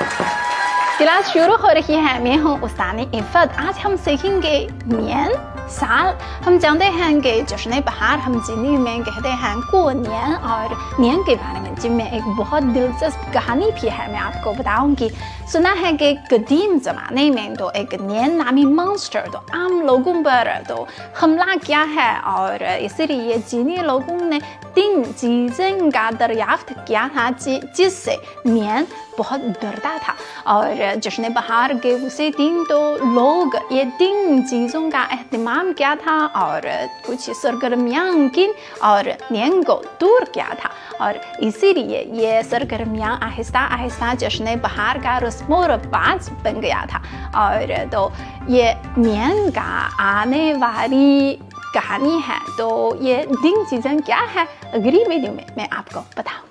Class शुरू हो रही है। मैं हूँ उस्तानी इफ़त। आज हम सीखेंगे नियन साल। हम जानते हैं कि जश्न बहार हम चीनी में कहते हैं को नियन, और नियन के बारे में जिनमें एक बहुत दिलचस्प कहानी भी है, मैं आपको बताऊंगी। सुना है कि कदीम ज़माने में तो एक नियन नामी मॉन्स्टर तो आम लोगों पर तो हमला किया है, और इसीलिए चीनी लोगों ने 3 चीज़ों का दरियाफ्त किया था जिससे नियन बहुत डरता था। और जश्न बहार के उसी दिन तो लोग ये 3 चीज़ों का एहतमाम किया था और कुछ सरगर्मियाँ की और नियन को दूर किया था। और इसीलिए ये सरगर्मियाँ आहिस्ता आहिस्ता जश्न बहार का रस्म व रिवाज बन गया था। और तो ये नियन का आने वाली कहानी है। तो ये 3 चीज़ें क्या है, अगली वीडियो में मैं आपको बताऊंगी।